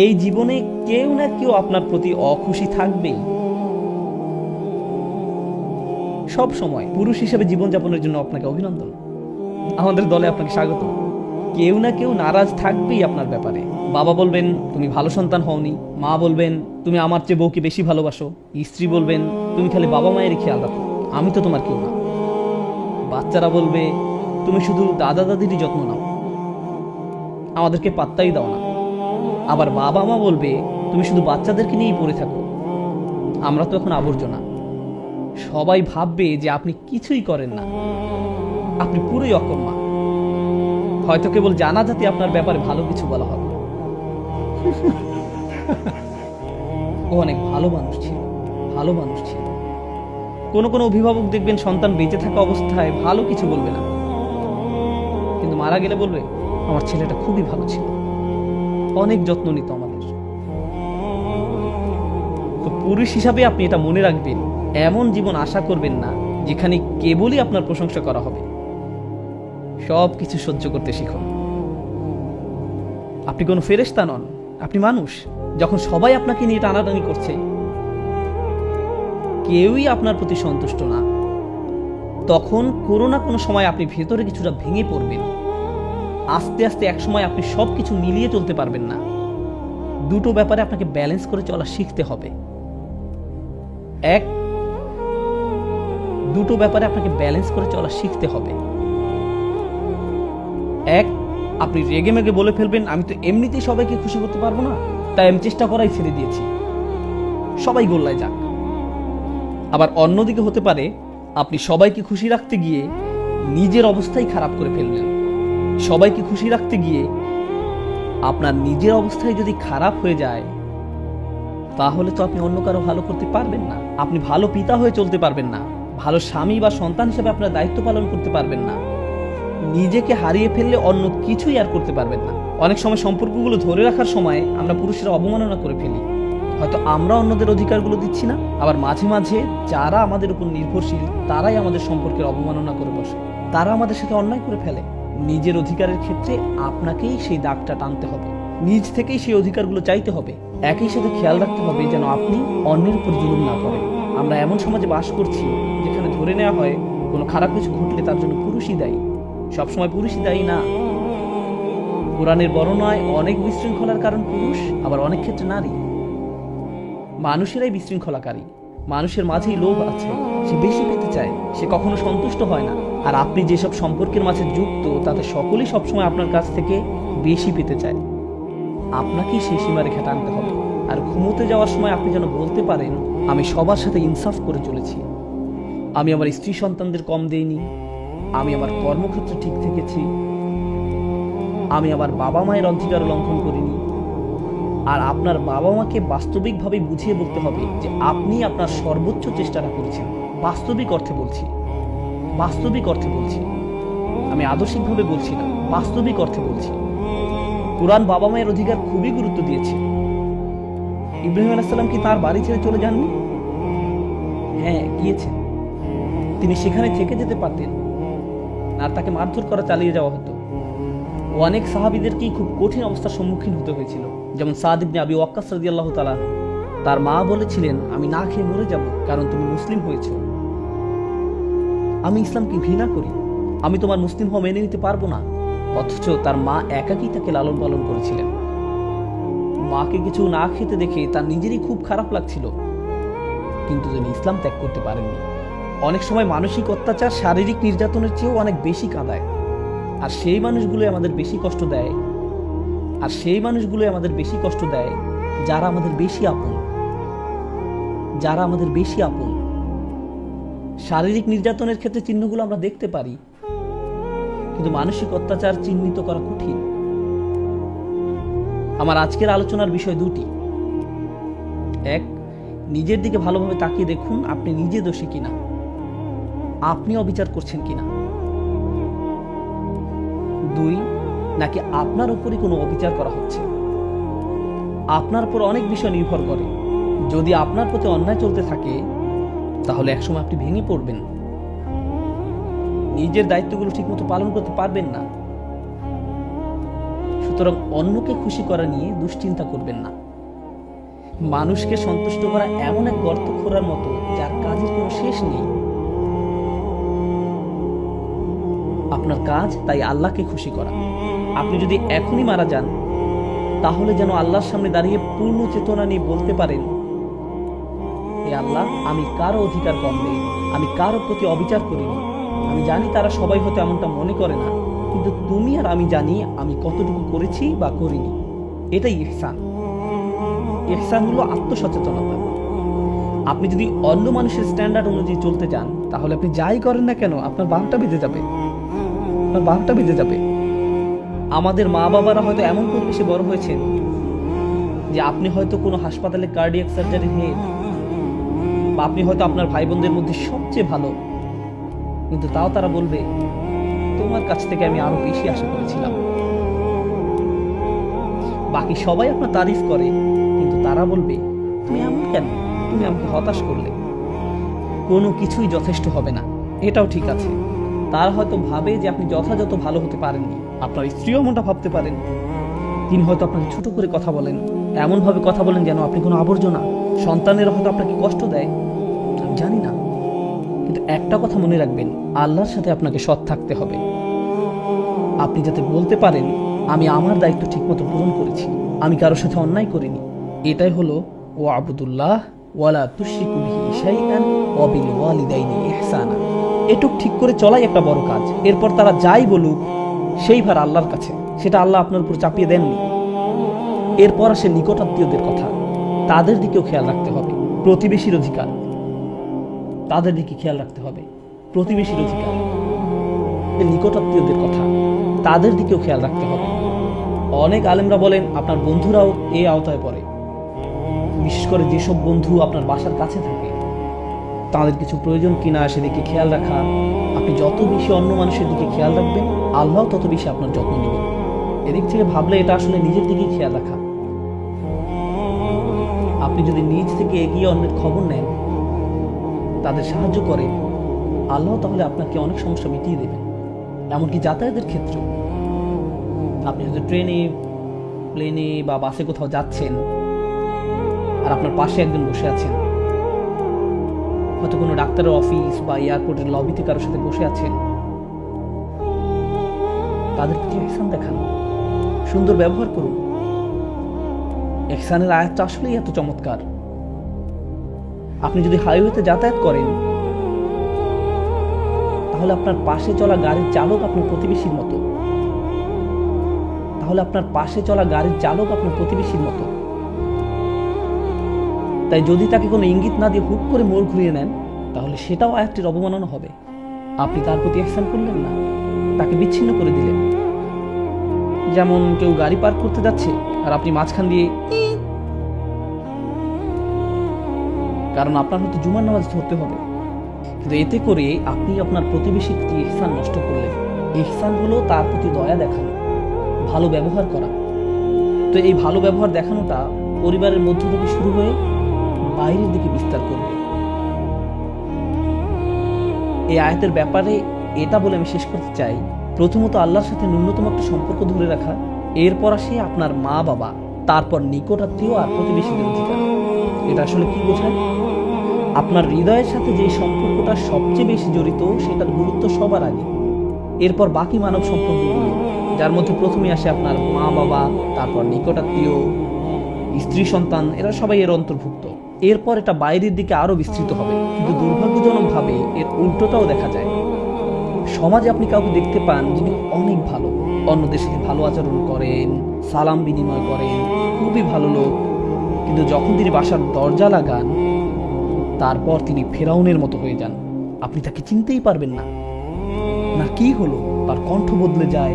এই জীবনে কেউ না কেউ আপনার প্রতি অখুশি থাকবেই। সব সময় পুরুষ হিসেবে জীবনযাপনের জন্য আপনাকে অভিনন্দন, আমাদের দলে আপনাকে স্বাগত। কেউ না কেউ নারাজ থাকবেই আপনার ব্যাপারে। বাবা বলবেন তুমি ভালো সন্তান হওনি, মা বলবেন তুমি আমার চেয়ে বউকে বেশি ভালোবাসো, স্ত্রী বলবেন তুমি খালি বাবা মায়ের খেয়াল রাখো, আমি তো তোমার কেউ না। বাচ্চারা বলবে তুমি শুধু দাদা দাদিরই যত্ন নাও, আমাদেরকে পাত্তাই দাও না। আবার বাবা মা বলবে তুমি শুধু বাচ্চাদেরকে নিয়েই পড়ে থাকো, আমরা তো এখন আবর্জনা। সবাই ভাববে যে আপনি কিছুই করেন না, আপনি পুরোই অকর্মা। হয়তো কেবল জানা যাতে আপনার ব্যাপারে ভালো কিছু বলা হবে। ও অনেক ভালো মানুষ ছিল, ভালো মানুষ ছিল। কোনো কোনো অভিভাবক দেখবেন সন্তান বেঁচে থাকা অবস্থায় ভালো কিছু বলবে না, কিন্তু মারা গেলে বলবে আমার ছেলেটা খুবই ভালো ছিল, অনেক যত্ন নিত আমাদের। তো পুরুষ হিসাবে আপনি এটা মনে রাখবেন, এমন জীবন আশা করবেন না যেখানে কেবলই আপনার প্রশংসা করা হবে। সব কিছু সহ্য করতে শিখুন। আপনি কোনো ফেরেশতা নন, আপনি মানুষ। যখন সবাই আপনাকে নিয়ে টানাটানি করছে, কেউই আপনার প্রতি সন্তুষ্ট না, তখন কোনো না কোনো সময় আপনি ভেতরে কিছুটা ভেঙে পড়বেন। আস্তে আস্তে এক সময় আপনি সব কিছু মিলিয়ে চলতে পারবেন না। দুটো ব্যাপারে আপনাকে ব্যালেন্স করে চলা শিখতে হবে। দুটো ব্যাপারে আপনাকে ব্যালেন্স করে চলা শিখতে হবে। এক, আপনি রেগে মেগে বলে ফেলবেন আমি তো এমনিতেই সবাইকে খুশি করতে পারবো না, তাই আমি চেষ্টা করাই ছেড়ে দিয়েছি, সবাই গোল্লায় যাক। আবার অন্যদিকে হতে পারে আপনি সবাইকে খুশি রাখতে গিয়ে নিজের অবস্থাই খারাপ করে ফেললেন। সবাইকে খুশি রাখতে গিয়ে আপনার নিজের অবস্থায় যদি খারাপ হয়ে যায়, তাহলে তো আপনি অন্য কারো ভালো করতে পারবেন না। আপনি ভালো পিতা হয়ে চলতে পারবেন না, ভালো স্বামী বা সন্তান হিসেবে আপনার দায়িত্ব পালন করতে পারবেন না। নিজেকে হারিয়ে ফেললে অন্য কিছুই আর করতে পারবেন না। অনেক সময় সম্পর্কগুলো ধরে রাখার সময় আমরা পুরুষেরা অবমাননা করে ফেলি। হয়তো আমরা অন্যদের অধিকারগুলো দিচ্ছি না, আবার মাঝে মাঝে যারা আমাদের উপর নির্ভরশীল তারাই আমাদের সম্পর্কের অবমাননা করে বসে, তারা আমাদের সাথে অন্যায় করে ফেলে। নিজের অধিকারের ক্ষেত্রে আপনাকেই সেই দাগটা টানতে হবে, নিজ থেকেই সেই অধিকারগুলো চাইতে হবে। একই সাথে খেয়াল রাখতে হবে যেন আপনি অন্যের উপর জুলুম না করেন। আমরা এমন সমাজে বাস করছি যেখানে ধরে নেওয়া হয় কোনো খারাপ কিছু ঘটলে তার জন্য পুরুষই দায়ী। সবসময় পুরুষই দায়ী না। কোরআনের বর্ণনায় অনেক বিশৃঙ্খলার কারণ পুরুষ, আবার অনেক ক্ষেত্রে নারী। মানুষেরাই বিশৃঙ্খলাকারী। মানুষের মাঝেই লোভ আছে, সে বেশি পেতে চায়, সে কখনো সন্তুষ্ট হয় না। আর আপনি যেসব সম্পর্কের মাঝে যুক্ত তাতে সকলেই সবসময় আপনার কাছ থেকে বেশি পেতে চায়। আপনাকেই সেই সীমারেখা টানতে হবে। আর ঘুমোতে যাওয়ার সময় আপনি যেন বলতে পারেন আমি সবার সাথে ইনসাফ করে চলেছি, আমি আমার স্ত্রী সন্তানদের কম দেইনি, আমি আমার কর্মক্ষেত্রে ঠিক থেকেছি, আমি আমার বাবা মায়ের অধিকার লঙ্ঘন করিনি। আর আপনার বাবা মাকে বাস্তবিকভাবে বুঝিয়ে বলতে হবে যে আপনি আপনার সর্বোচ্চ চেষ্টাটা করেছেন। বাস্তবিক অর্থে বলছি, বাস্তবিক অর্থে বলছি, আমি আদর্শিকভাবে বলছি না, বাস্তবিক অর্থে বলছি। কোরআন বাবা মায়ের অধিকার খুবই গুরুত্ব দিয়েছে। ইব্রাহিম আলাইহিস সালাম কি তার বাড়ি ছেড়ে চলে যাননি? হ্যাঁ, গিয়েছেন। তিনি সেখানে থেকে যেতে পারতেন, আর তাকে মারধর করা চালিয়ে যাওয়া হতো। অনেক সাহাবীদেরকেই খুব কঠিন অবস্থার সম্মুখীন হতে হয়েছিল। যেমন সাদ ইবনে আবি ওয়াক্কাস রাদিয়াল্লাহু তাআলা, তার মা বলেছিলেন আমি না খেয়ে মরে যাব কারণ তুমি মুসলিম হয়েছো। আমি ইসলামকে ঘৃণা করি, আমি তোমার মুসলিম হওয়া মেনে নিতে পারবো না। অথচ তার মা একাকী তাকে লালন পালন করেছিলেন। মাকে কিছু না খেতে দেখে তার নিজেরই খুব খারাপ লাগছিল, কিন্তু তিনি ইসলাম ত্যাগ করতে পারেননি। অনেক সময় মানসিক অত্যাচার শারীরিক নির্যাতনের চেয়েও অনেক বেশি কাঁদায়। আর সেই মানুষগুলো আমাদের বেশি কষ্ট দেয়, আর সেই মানুষগুলো আমাদের বেশি কষ্ট দেয় যারা আমাদের বেশি আপন, যারা আমাদের বেশি আপন। শারীরিক নির্যাতনের ক্ষেত্রে চিহ্নগুলো আমরা দেখতে পারি, কিন্তু মানসিক অত্যাচার চিহ্নিত করা কঠিন। আমার আজকের আলোচনার বিষয় দুটি। এক, নিজের দিকে ভালোভাবে তাকিয়ে দেখুন আপনি নিজে দোষী কিনা, আপনি অবিচার করছেন কিনা। দুই, নাকি আপনার উপরই কোনো অবিচার করা হচ্ছে। আপনার উপর অনেক বিষয় নির্ভর করে। যদি আপনার প্রতি অন্যায় চলতে থাকে তাহলে একসময় আপনি ভেঙে পড়বেন, নিজের দায়িত্বগুলো ঠিকমতো পালন করতে পারবেন না। সুতরাং অন্যকে খুশি করা নিয়ে দুশ্চিন্তা করবেন না। মানুষকে সন্তুষ্ট করা এমন এক গর্ত খোঁড়ার মতো যার কাজের কোনো শেষ নেই। আপনার কাজ তাই আল্লাহকে খুশি করা। আপনি যদি এখনই মারা যান, তাহলে যেন আল্লাহর সামনে দাঁড়িয়ে পূর্ণ চেতনা নিয়ে বলতে পারেন, হে আল্লাহ, আমি কারো অধিকার কম নেই, আমি কারো প্রতি অবিচার করিনি। আমি জানি তারা সবাই হয়তো এমনটা মনে করে না, কিন্তু তুমি আর আমি জানি আমি কতটুকু করেছি বা করিনি। এটাই ইহসান। ইহসান হলো আত্মসচেতনতা। আপনি যদি অন্য মানুষের স্ট্যান্ডার্ড অনুযায়ী চলতে চান, তাহলে আপনি যাই করেন না কেন আপনার 12টা বেজে যাবে, আপনার 12টা বেজে যাবে। আমাদের মা বাবারা হয়তো এমন পরিবেশে বড় হয়েছেন যে আপনি হয়তো কোনো হাসপাতালে কার্ডিয়াক সার্জারির হেড, বা আপনি হয়তো আপনার ভাই বোনদের মধ্যে সবচেয়ে ভালো, কিন্তু তাও তারা বলবে, তোমার কাছ থেকে আমি আরো বেশি আশা করেছিলাম। বাকি সবাই আপনার তারিফ করে, কিন্তু তারা বলবে, তুমি এমন কেন, তুমি আমাকে হতাশ করলে। কোনো কিছুই যথেষ্ট হবে না, এটাও ঠিক আছে। তারা হয়তো ভাবে যে আপনি যথাযথ ভালো হতে পারেননি। আপনার স্ত্রীও এমনটা ভাবতে পারেন। তিনি হয়তো আপনাকে ছোট করে কথা বলেন, এমনভাবে কথা বলেন যেন আপনি কোনো আবর্জনা। সন্তানেরা হয়তো আপনাকে কষ্ট দেয়, আমি জানি না, কিন্তু একটা কথা মনে রাখবেন, আল্লাহর সাথে আপনাকে সৎ থাকতে হবে। আপনি যাতে বলতে পারেন, আমি আমার দায়িত্ব ঠিকমতো পূরণ করেছি, আমি কারোর সাথে অন্যায় করিনি। এটাই হলো ও আবুদুল্লাহ ওয়ালা তুশরিকু বিহি শাইআন ওয়া বিল ওয়ালিদাইনি ইহসানা। এটুক ঠিক করে চলাই একটা বড় কাজ। এরপর তারা যাই বলুক, সেই ভার আল্লাহর কাছে, সেটা আল্লাহ আপনার উপর চাপিয়ে দেননি। এরপর আসে নিকটাত্মীয়দের কথা, তাদের দিকেও খেয়াল রাখতে হবে। প্রতিবেশীর অধিকার, তাদের দিকে খেয়াল রাখতে হবে। প্রতিবেশীর অধিকার, নিকটাত্মীয়দের কথা, তাদের দিকেও খেয়াল রাখতে হবে। অনেক আলেমরা বলেন আপনার বন্ধুরাও এই আওতায় পড়ে। বিশেষ করে যেসব বন্ধু আপনার বাসার কাছে থাকে, তাদের কিছু প্রয়োজন কিনা সেদিকে খেয়াল রাখা। আপনি যত বেশি অন্য মানুষের দিকে খেয়াল রাখবেন, আল্লাহ তত বেশি আপনার যত্ন নেবেন। এদিক থেকে ভাবলে এটা আসলে নিজের দিকেই খেয়াল রাখা। আপনি যদি নিজ থেকে এগিয়ে অন্যের খবর নেন, তাদের সাহায্য করেন, আল্লাহ তাহলে আপনাকে অনেক সমস্যা মিটিয়ে দেবেন। এমনকি যাতায়াতের ক্ষেত্রে আপনি হয়তো ট্রেনে, প্লেনে বা বাসে কোথাও যাচ্ছেন, আর আপনার পাশে একজন বসে আছেন, হয়তো কোনো ডাক্তারের অফিস বা এয়ারপোর্টের লবিতে কারোর সাথে বসে আছেন, তাদের প্রতি ইহসান দেখান, সুন্দর ব্যবহার করুন। ইহসানের আয়াতটা আসলেই এত চমৎকার। আপনি যদি হাইওয়েতে যাতায়াত করেন, তাহলে আপনার পাশে চলা গাড়ির চালক আপনার প্রতিবেশীর মতো। তাহলে আপনার পাশে চলা গাড়ির চালক আপনার প্রতিবেশীর মতো। তাই যদি তাকে কোনো ইঙ্গিত না দিয়ে হুট করে মোড় ঘুরিয়ে নেন, তাহলে সেটাও আয়াতটির অবমাননা হবে। আপনি তার প্রতি ইহসান করলেন না, তাকে বিচ্ছিন্ন করে দিলেন। যেমন কেউ গাড়ি পার্ক করতে যাচ্ছে আর আপনি মাঝখান দিয়ে, কারণ আপনার হয়তো জুমার নামাজ ধরতে হবে, কিন্তু এতে করে আপনি আপনার প্রতিবেশীর প্রতি ইহসান নষ্ট করলেন। ইহসান হলো তার প্রতি দয়া দেখানো, ভালো ব্যবহার করা। তো এই ভালো ব্যবহার দেখানোটা পরিবারের মধ্য থেকে শুরু হয়ে বাইরের দিকে বিস্তার করবে। এই আয়াতের ব্যাপারে এটা বলে আমি শেষ করতে চাই, প্রথমত আল্লাহর সাথে ন্যূনতম একটা সম্পর্ক ধরে রাখা, এরপর আসে আপনার মা বাবা, তারপর নিকটাত্মীয় আর প্রতিবেশীদের অধিকার। এটা আসলে কি বোঝায়? আপনার হৃদয়ের সাথে যে সম্পর্কটা সবচেয়ে বেশি জড়িত, সেটার গুরুত্ব সবার আগে, এরপর বাকি মানব সম্পর্কগুলো, যার মধ্যে প্রথমে আসে আপনার মা বাবা, তারপর নিকটাত্মীয়, স্ত্রী সন্তান, এরা সবাই এর অন্তর্ভুক্ত। এরপর এটা বাইরের দিকে আরো বিস্তৃত হবে। কিন্তু দুর্ভাগ্যজনকভাবে এর উল্টোটাও দেখা যায়। সমাজে আপনি কাউকে দেখতে পান যিনি অনেক ভালো, অন্যদের সাথে ভালো আচরণ করেন, সালাম বিনিময় করেন, খুবই ভালো লোক, কিন্তু যখন তিনি বাসার দরজা লাগান, তারপর তিনি ফেরাউনের মতো হয়ে যান। আপনি তাকে চিনতেই পারবেন না। না কি হলো, তার কণ্ঠ বদলে যায়,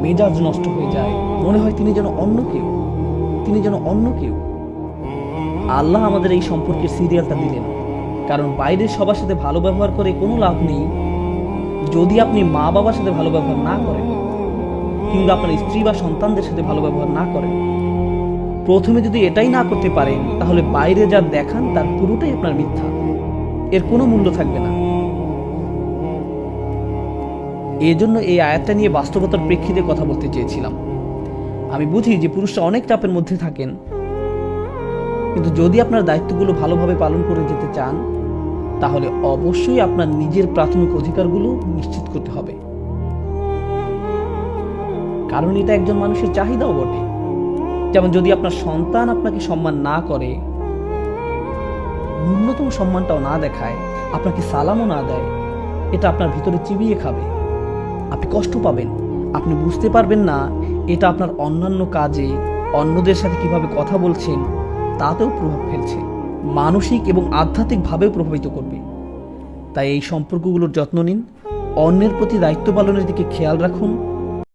মেজাজ নষ্ট হয়ে যায়, মনে হয় তিনি যেন অন্য কেউ, তিনি যেন অন্য কেউ। আল্লাহ আমাদের এই সম্পর্কের সিরিয়ালটা দিলেন, কারণ বাইরের সবার সাথে ভালো ব্যবহার করে কোনো লাভ নেই যদি আপনি মা বাবার সাথে ভালো ব্যবহার না করেন, কিংবা আপনার স্ত্রী বা সন্তানদের সাথে ভালো ব্যবহার না করেন। প্রথমে যদি এটাই না করতে পারেন, তাহলে বাইরে যা দেখান তার পুরোটাই আপনার মিথ্যা, এর কোনো মূল্য থাকবে না। এই জন্য এই আয়াতটা নিয়ে বাস্তবতার প্রেক্ষিতে কথা বলতে চেয়েছিলাম। আমি বুঝি যে পুরুষরা অনেক চাপের মধ্যে থাকেন, কিন্তু যদি আপনার দায়িত্বগুলো ভালোভাবে পালন করে যেতে চান, তাহলে অবশ্যই আপনার নিজের প্রাথমিক অধিকারগুলো নিশ্চিত করতে হবে, কারণ এটা একজন মানুষের চাহিদাও বটে। যেমন যদি আপনার সন্তান আপনাকে সম্মান না করে, ন্যূনতম সম্মানটাও না দেখায়, আপনাকে সালামও না দেয়, এটা আপনার ভিতরে চিবিয়ে খাবে, আপনি কষ্ট পাবেন, আপনি বুঝতে পারবেন না এটা আপনার অন্যান্য কাজে, অন্যদের সাথে কিভাবে কথা বলছেন তাতেও প্রভাব ফেলছে, মানসিক এবং আধ্যাত্মিকভাবেও প্রভাবিত করবে। তাই এই সম্পর্কগুলোর যত্ন নিন, অন্যের প্রতি দায়িত্ব পালনের দিকে খেয়াল রাখুন,